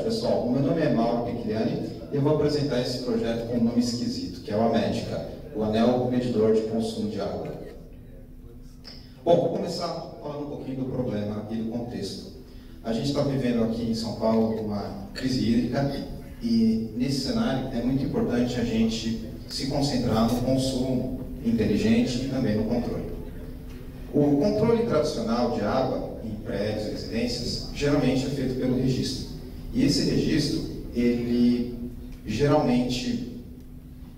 pessoal, o meu nome é Mauro Picchiani e eu vou apresentar esse projeto com um nome esquisito, que é o AMEDICA, o Anel Medidor de Consumo de Água. Bom, vou começar falando um pouquinho do problema e do contexto. A gente está vivendo aqui em São Paulo uma crise hídrica e, nesse cenário, é muito importante a gente se concentrar no consumo inteligente e também no controle. O controle tradicional de água em prédios e residências geralmente é feito pelo registro. E esse registro, ele geralmente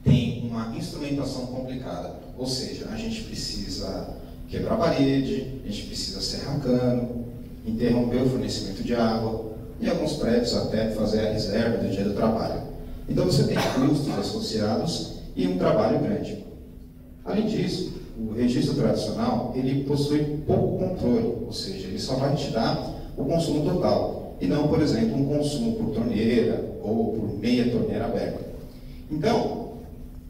tem uma instrumentação complicada. Ou seja, a gente precisa quebrar a parede, a gente precisa serrar cano, interromper o fornecimento de água e alguns prédios até fazer a reserva do dia do trabalho. Então você tem custos associados e um trabalho grande. Além disso, o registro tradicional, ele possui pouco controle, ou seja, ele só vai te dar o consumo total, e não, por exemplo, um consumo por torneira ou por meia torneira aberta. Então,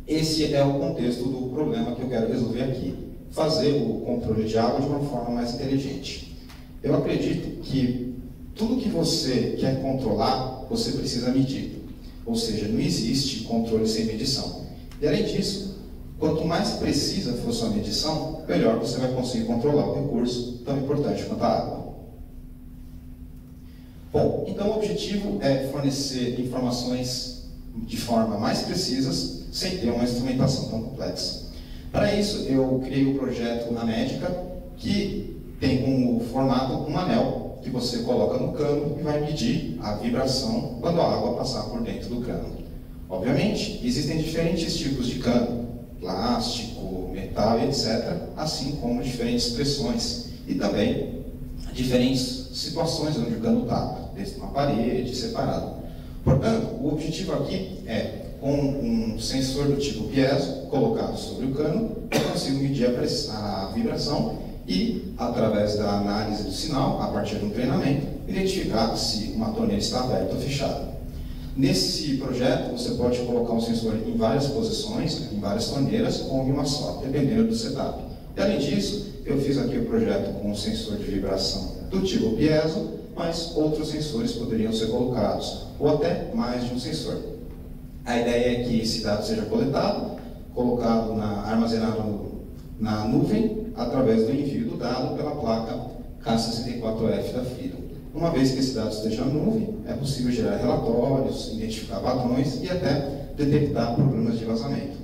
esse é o contexto do problema que eu quero resolver aqui, fazer o controle de água de uma forma mais inteligente. Eu acredito que tudo que você quer controlar, você precisa medir, ou seja, não existe controle sem medição. E além disso, quanto mais precisa for sua medição, melhor você vai conseguir controlar o recurso tão importante quanto a água. Bom, então o objetivo é fornecer informações de forma mais precisas, sem ter uma instrumentação tão complexa. Para isso, eu criei o projeto AMEDICA, que tem como formato um anel que você coloca no cano e vai medir a vibração quando a água passar por dentro do cano. Obviamente, existem diferentes tipos de cano, plástico, metal, etc., assim como diferentes pressões e também diferentes situações onde o cano está, dentro de uma parede, separado. Portanto, o objetivo aqui é, com um sensor do tipo piezo colocado sobre o cano, eu consigo medir a vibração e, através da análise do sinal, a partir de um treinamento, identificar se uma torneira está aberta ou fechada. Nesse projeto, você pode colocar um sensor em várias posições, em várias torneiras, ou em uma só, dependendo do setup. E, além disso, eu fiz aqui o projeto com um sensor de vibração do tipo piezo, mas outros sensores poderiam ser colocados, ou até mais de um sensor. A ideia é que esse dado seja coletado, armazenado na nuvem, através do envio do dado pela placa K64F da Freedom. Uma vez que esse dado esteja na nuvem, é possível gerar relatórios, identificar padrões e até detectar problemas de vazamento.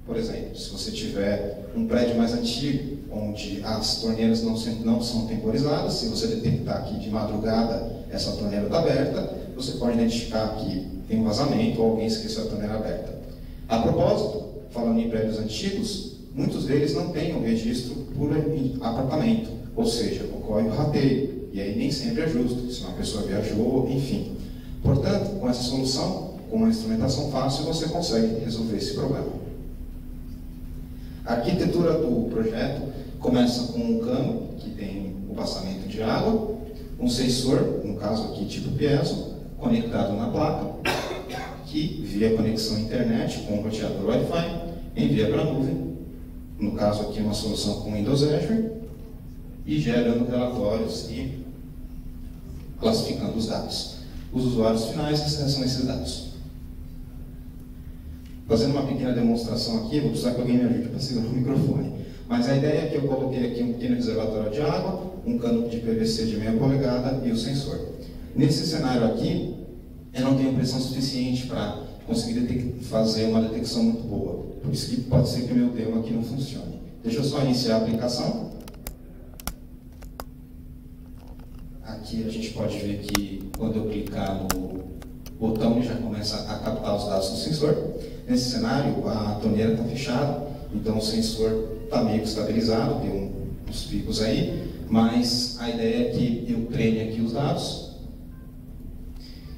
Por exemplo, se você tiver um prédio mais antigo, onde as torneiras não são temporizadas, se você detectar que de madrugada essa torneira está aberta, você pode identificar que tem um vazamento ou alguém esqueceu a torneira aberta. A propósito, falando em prédios antigos, muitos deles não têm um registro por apartamento, ou seja, ocorre o rateio. E aí nem sempre é justo, se uma pessoa viajou, enfim. Portanto, com essa solução, com uma instrumentação fácil, você consegue resolver esse problema. A arquitetura do projeto começa com um cano, que tem o passamento de água, um sensor, no caso aqui tipo piezo, conectado na placa, que via conexão à internet com o roteador Wi-Fi, envia para a nuvem, no caso aqui uma solução com Windows Azure, e gerando relatórios e classificando os dados. Os usuários finais acessam esses dados. Fazendo uma pequena demonstração aqui, vou precisar que alguém me ajude para segurar o microfone. Mas a ideia é que eu coloquei aqui um pequeno reservatório de água, um cano de PVC de meia polegada e o sensor. Nesse cenário aqui, eu não tenho pressão suficiente para conseguir fazer uma detecção muito boa. Por isso que pode ser que o meu demo aqui não funcione. Deixa eu só iniciar a aplicação. Aqui a gente pode ver que quando eu clicar no botão ele já começa a captar os dados do sensor. Nesse cenário a torneira está fechada, então o sensor está meio que estabilizado, tem uns picos aí, mas a ideia é que eu treine aqui os dados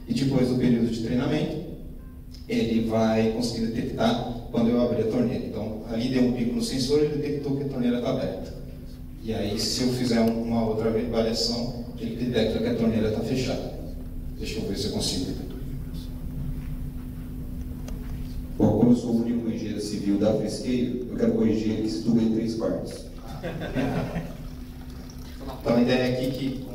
e depois do período de treinamento ele vai conseguir detectar quando eu abrir a torneira. Então ali deu um pico no sensor e ele detectou que a torneira está aberta. E aí se eu fizer uma outra variação, ele detecta que a torneira está fechada. Deixa eu ver se eu consigo. Bom, como eu sou o único engenheiro civil da Fresqueiro, eu quero corrigir ele que estuda em 3 partes. Então a ideia aqui é que,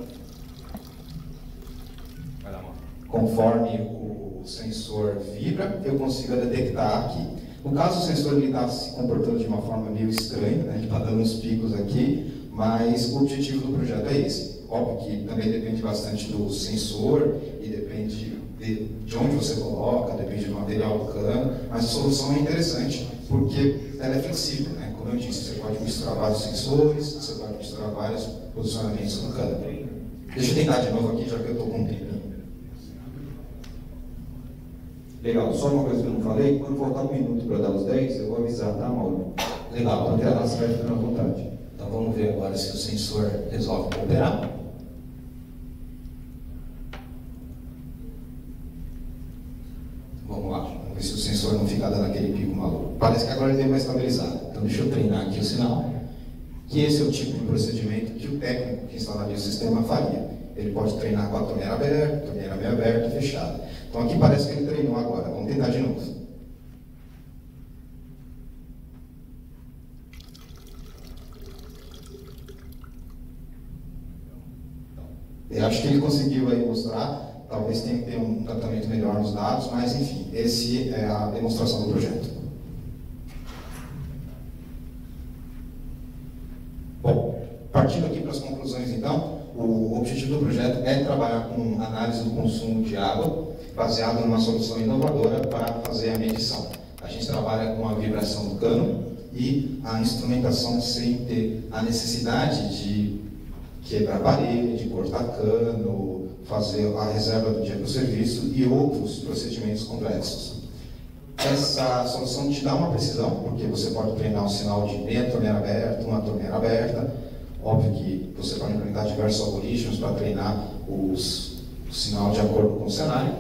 conforme o sensor vibra, eu consigo detectar aqui. No caso, o sensor está se comportando de uma forma meio estranha, né? Ele está dando uns picos aqui, mas o objetivo do projeto é esse. Óbvio que também depende bastante do sensor e depende de onde você coloca, depende do material do cano, mas a solução é interessante porque ela é flexível, né? Como eu disse, você pode misturar vários sensores, você pode misturar vários posicionamentos no cano. Deixa eu tentar de novo aqui, já que eu estou com um tempinho. Legal, só uma coisa que eu não falei, quando faltar 1 minuto para dar os 10, eu vou avisar, tá, Mauro? Legal, Até lá você vai ficando à vontade. Então vamos ver agora se o sensor resolve cooperar. Vamos lá, vamos ver se o sensor não fica dando aquele pico maluco. Parece que agora ele deu uma estabilizada. Então deixa eu treinar aqui o sinal, que esse é o tipo de procedimento que o técnico que instalaria o sistema faria. Ele pode treinar com a torneira aberta, torneira meio aberta e fechada. Então aqui parece que ele treinou agora. Vamos tentar de novo. Eu acho que ele conseguiu aí mostrar, talvez tenha que ter um tratamento melhor nos dados, mas enfim, esse é a demonstração do projeto. Bom, partindo aqui para as conclusões então, o objetivo do projeto é trabalhar com análise do consumo de água, baseado numa solução inovadora para fazer a medição. A gente trabalha com a vibração do cano e a instrumentação sem ter a necessidade de quebrar parede, cortar cano, fazer a reserva do dia para o serviço e outros procedimentos complexos. Essa solução te dá uma precisão, porque você pode treinar um sinal de meia torneira aberta, uma torneira aberta. Óbvio que você pode implementar diversos algoritmos para treinar o sinal de acordo com o cenário.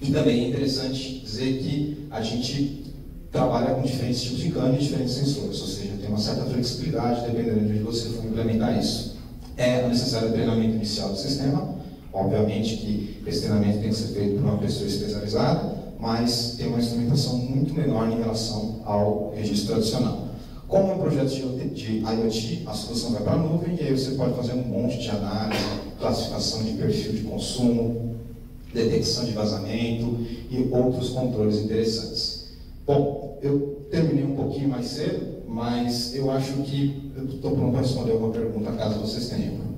E também é interessante dizer que a gente trabalha com diferentes tipos de cano e diferentes sensores, ou seja, tem uma certa flexibilidade dependendo de onde você for implementar isso. É necessário o treinamento inicial do sistema, obviamente que esse treinamento tem que ser feito por uma pessoa especializada, mas tem uma instrumentação muito menor em relação ao registro tradicional. Como é um projeto de IoT, a solução vai para a nuvem e aí você pode fazer um monte de análise, classificação de perfil de consumo, detecção de vazamento e outros controles interessantes. Bom, eu terminei um pouquinho mais cedo, mas eu acho que eu estou pronto para responder alguma pergunta caso vocês tenham.